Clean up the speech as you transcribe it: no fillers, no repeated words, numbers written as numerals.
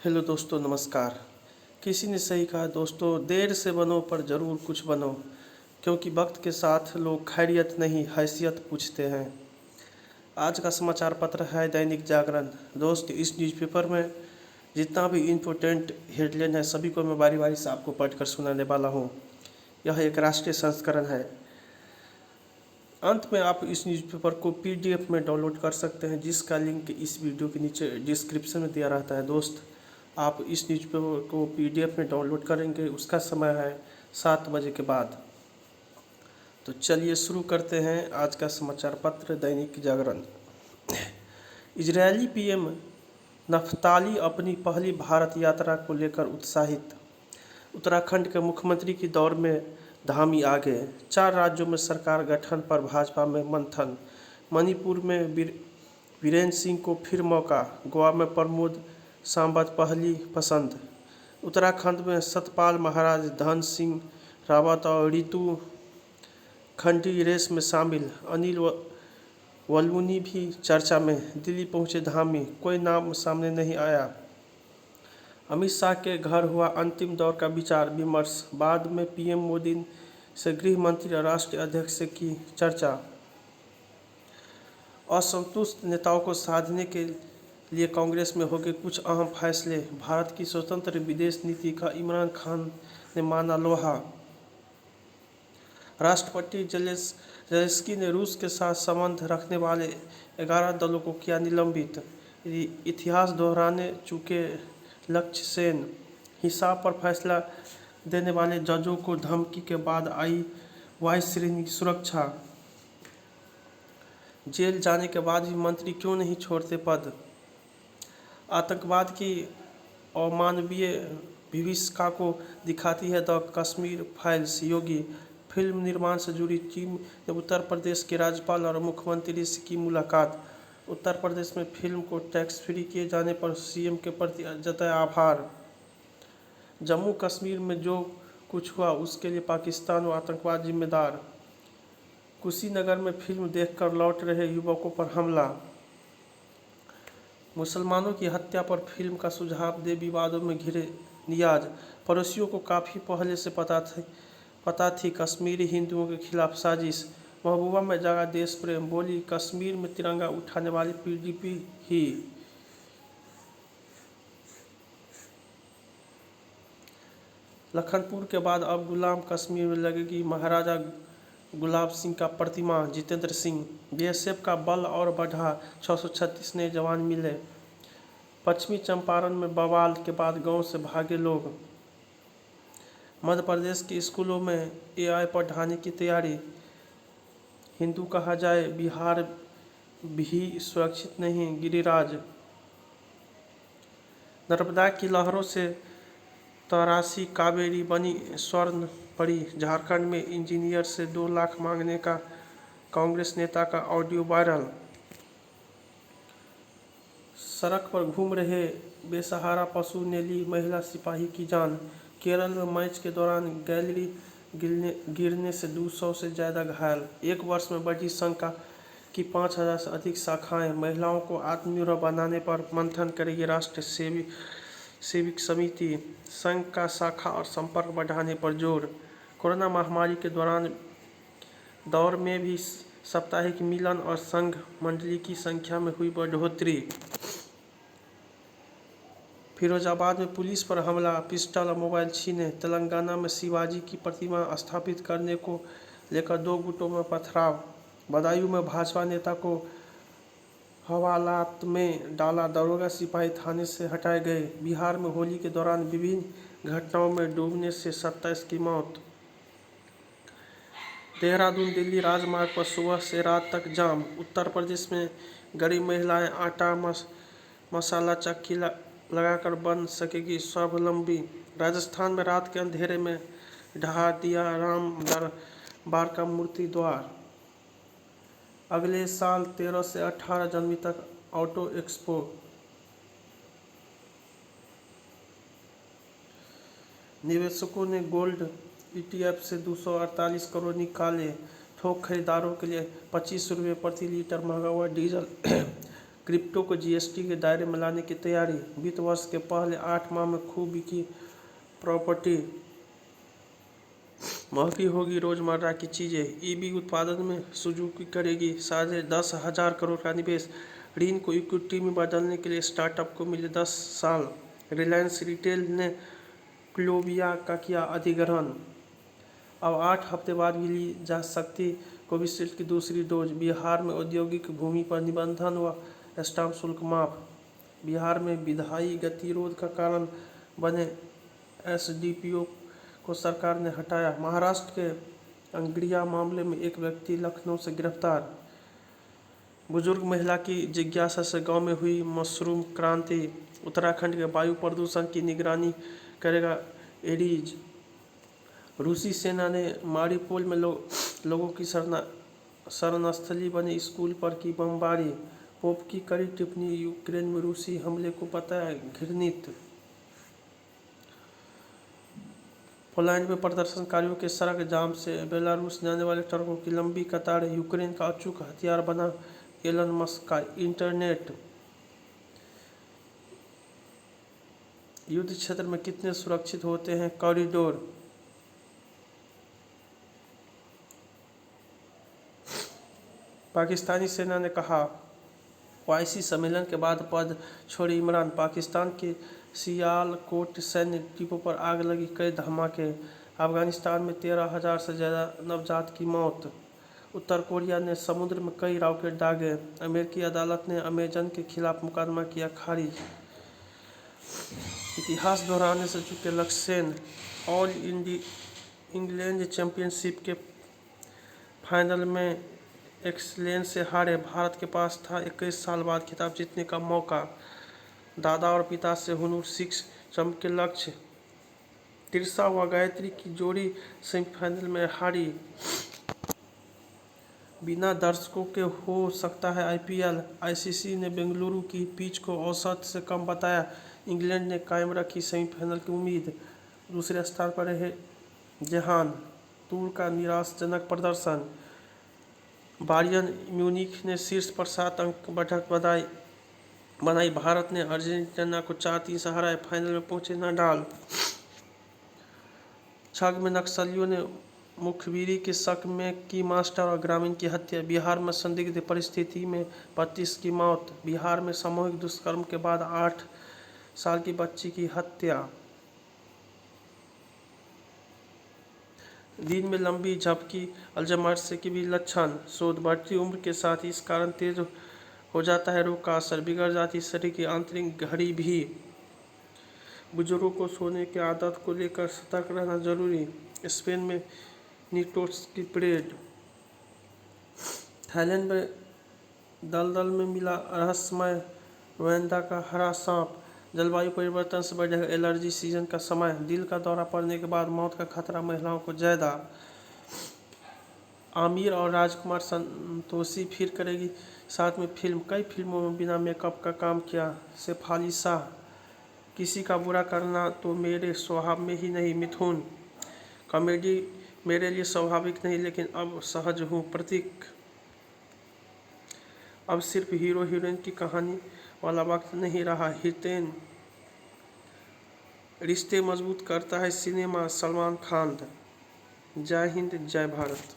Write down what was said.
Hello दोस्तों, नमस्कार। किसी ने सही कहा दोस्तों, देर से बनो पर ज़रूर कुछ बनो, क्योंकि वक्त के साथ लोग खैरियत नहीं हैसियत पूछते हैं। आज का समाचार पत्र है दैनिक जागरण। दोस्त, इस न्यूज़पेपर में जितना भी इम्पोर्टेंट हेडलाइन है सभी को मैं बारी बारी से आपको पढ़कर सुनाने वाला हूँ। यह एक राष्ट्रीय संस्करण है। अंत में आप इस न्यूज़पेपर को PDF में डाउनलोड कर सकते हैं, जिसका लिंक इस वीडियो के नीचे डिस्क्रिप्शन में दिया रहता है। दोस्त, आप इस न्यूज़पेपर को PDF में डाउनलोड करेंगे, उसका समय है 7 बजे के बाद। तो चलिए शुरू करते हैं आज का समाचार पत्र Dainik Jagran. Israeli PM Naftali अपनी पहली भारत यात्रा को लेकर उत्साहित। उत्तराखंड के मुख्यमंत्री की दौड़ में धामी आगे। 4 राज्यों में सरकार गठन पर भाजपा में मंथन। मणिपुर में वीरेंद्र सिंह को फिर मौका। गोवा में प्रमोद सावंत पहली पसंद। उत्तराखंड में सतपाल महाराज, धन सिंह रावत और रितु खंडी रेस में शामिल। अनिल वलूनी भी चर्चा में। दिल्ली पहुंचे धामी, कोई नाम सामने नहीं आया। अमित शाह के घर हुआ अंतिम दौर का विचार विमर्श। बाद में PM मोदी से गृह मंत्री और राष्ट्रीय अध्यक्ष से की चर्चा। असंतुष्ट नेताओं को साधने के लिए कांग्रेस में हो गए कुछ अहम फैसले। भारत की स्वतंत्र विदेश नीति का इमरान खान ने माना लोहा। राष्ट्रपति जेलेंस्की ने रूस के साथ संबंध रखने वाले 11 दलों को किया निलंबित। इतिहास दोहराने चुके लक्ष्य सेन। हिसाब पर फैसला देने वाले जजों को धमकी के बाद आई वाई श्रेणी सुरक्षा। जेल जाने के बाद भी मंत्री क्यों नहीं छोड़ते पद। आतंकवाद की अमानवीय विभीषिका को दिखाती है the Kashmir files. Yogi. Film निर्माण से जुड़ी टीम ने उत्तर प्रदेश के राज्यपाल और मुख्यमंत्री से की मुलाकात। उत्तर प्रदेश में फिल्म को टैक्स फ्री किए जाने पर CM के प्रति जताया आभार। जम्मू कश्मीर में जो कुछ हुआ उसके लिए पाकिस्तान व आतंकवाद जिम्मेदार। कुशीनगर में फिल्म देखकर लौट रहे युवकों पर हमला। मुसलमानों की हत्या पर फिल्म का सुझाव दे विवादों में घिरे नियाज। पड़ोसियों को काफ़ी पहले से पता थी कश्मीरी हिंदुओं के खिलाफ साजिश। महबूबा में जगा देश प्रेम, बोली कश्मीर में तिरंगा उठाने वाली PDP ही। लखनपुर के बाद अब गुलाम कश्मीर में लगेगी महाराजा गुलाब सिंह का प्रतिमा। जितेंद्र सिंह। BSF का बल और बढ़ा, 636 नए जवान मिले। पश्चिमी चंपारण में बवाल के बाद गांव से भागे लोग। मध्य प्रदेश के स्कूलों में AI पढ़ाने की तैयारी। हिंदू कहा जाए, बिहार भी सुरक्षित नहीं। गिरिराज। नर्मदा की लहरों से तरासी कावेरी बनी स्वर्ण पड़ी। झारखंड में इंजीनियर से 2 लाख मांगने का कांग्रेस नेता का ऑडियो वायरल। सड़क पर घूम रहे बेसहारा पशु ने ली महिला सिपाही की जान। केरल में मैच के दौरान गैलरी गिरने से 200 से ज़्यादा घायल। 1 वर्ष में बढ़ी शंका की 5000 से अधिक शाखाएं। महिलाओं को आत्मनिर्भर बनाने पर मंथन करेगी राष्ट्रीय सेविक समिति। संघ का शाखा और संपर्क बढ़ाने पर जोर। कोरोना महामारी के दौर में भी साप्ताहिक मिलन और संघ मंडली की संख्या में हुई बढ़ोतरी। फिरोजाबाद में पुलिस पर हमला, पिस्टल और मोबाइल छीने। तेलंगाना में शिवाजी की प्रतिमा स्थापित करने को लेकर 2 गुटों में पथराव। बदायूं में भाजपा नेता को हवालात में डाला, दरोगा सिपाही थाने से हटाए गए। बिहार में होली के दौरान विभिन्न घटनाओं में डूबने से 27 की मौत। देहरादून दिल्ली राजमार्ग पर सुबह से रात तक जाम। उत्तर प्रदेश में गरीब महिलाएं आटा मसाला चक्की लगाकर बन सकेगी स्वावलंबी। राजस्थान में रात के अंधेरे में ढहा दिया राम दरबार का मूर्ति द्वार। अगले साल 13 से 18 जनवरी तक ऑटो एक्सपो। निवेशकों ने गोल्ड ETF से 248 करोड़ निकाले। थोक खरीदारों के लिए 25 रुपये प्रति लीटर महंगा हुआ डीजल। क्रिप्टो को जीएसटी के दायरे में लाने की तैयारी। वित्त वर्ष के पहले 8 माह में खूब बिकी प्रॉपर्टी। महंगी होगी रोजमर्रा की चीजें। ईवी उत्पादन में सुजुकी करेगी 10,500 करोड़ का निवेश। ऋण को इक्विटी में बदलने के लिए स्टार्टअप को मिले 10 साल। रिलायंस रिटेल ने क्लोविया का किया अधिग्रहण। अब 8 हफ्ते बाद भी ली जा सकती कोविशील्ड की दूसरी डोज। बिहार में औद्योगिक भूमि पर निबंधन व स्टाम्प शुल्क माफ। बिहार में विधायी गतिरोध का कारण बने एसडीपीओ को सरकार ने हटाया। महाराष्ट्र के अंगड़िया मामले में एक व्यक्ति लखनऊ से गिरफ्तार। बुजुर्ग महिला की जिज्ञासा से गांव में हुई मशरूम क्रांति। उत्तराखंड के वायु प्रदूषण की निगरानी करेगा एडीज। रूसी सेना ने मारिउपोल में लोगों की शरणस्थली बने स्कूल पर की बमबारी। पोप की कड़ी टिप्पणी, यूक्रेन में रूसी हमले को बताया घृणित। पोलैंड में प्रदर्शनकारियों के सड़क जाम से बेलारूस जाने वाले ट्रकों की लंबी कतारें। यूक्रेन का अचूक हथियार बना एलन मस्क का इंटरनेट। युद्ध क्षेत्र में कितने सुरक्षित होते हैं कॉरिडोर। पाकिस्तानी सेना ने कहा ओआईसी सम्मेलन के बाद पद छोड़े इमरान। पाकिस्तान के सियालकोट सैन्य डिपो पर आग लगी, कई धमाके। अफगानिस्तान में 13,000 से ज़्यादा नवजात की मौत। उत्तर कोरिया ने समुद्र में कई रॉकेट दागे। अमेरिकी अदालत ने अमेजन के खिलाफ मुकदमा किया खारिज। इतिहास दोहराने से चूके लक्ष्यसेन। ऑल इंग्लैंड चैंपियनशिप के फाइनल में एक्सेलेंस से हारे। भारत के पास था 21 साल बाद खिताब जीतने का मौका। दादा और पिता से हुनूर सीख चमके लक्ष्य। तिरसा व गायत्री की जोड़ी सेमीफाइनल में हारी। बिना दर्शकों के हो सकता है आईपीएल। आईसीसी ने बेंगलुरु की पिच को औसत से कम बताया। इंग्लैंड ने कायम रखी सेमीफाइनल की उम्मीद। दूसरे स्थान पर रहे जेहान टूर का निराशाजनक प्रदर्शन। बायर्न म्यूनिख ने शीर्ष पर 7 अंक बढ़त बनाई। भारत ने अर्जेंटीना को 4-3 से हराया। फाइनल में पहुंचे नाडाल। छग में नक्सलियों ने मुखबिरी के शक में की मास्टर और ग्रामीण की हत्या। बिहार में संदिग्ध परिस्थिति में 32 की मौत। बिहार में सामूहिक दुष्कर्म के बाद 8 साल की बच्ची की हत्या। दिन में लंबी झपकी अल्जाइमर के भी लक्षण। शोध बढ़ती उम्र के साथ इस कारण तेज हो जाता है रोग का असर। बिगड़ जाती शरीर की आंतरिक घड़ी भी। बुजुर्गों को सोने की आदत को लेकर सतर्क रहना जरूरी। स्पेन में निटोट्स की परेड। थाईलैंड में दलदल में मिला रहस्यमय वैंदा का हरा सांप। जलवायु परिवर्तन से बढ़ेगा एलर्जी सीजन का समय। दिल का दौरा पड़ने के बाद मौत का खतरा महिलाओं को ज्यादा। आमिर और राजकुमार संतोषी फिर करेगी साथ में फिल्म। कई फिल्मों में बिना मेकअप का काम किया। शेफाली शाह। किसी का बुरा करना तो मेरे स्वभाव में ही नहीं। मिथुन। कॉमेडी मेरे लिए स्वाभाविक नहीं लेकिन अब सहज हूँ। प्रतीक। अब सिर्फ हीरो हीरोइन की कहानी वाला वक्त नहीं रहा। हितेन। रिश्ते मजबूत करता है सिनेमा। सलमान खान। जय हिंद जय भारत।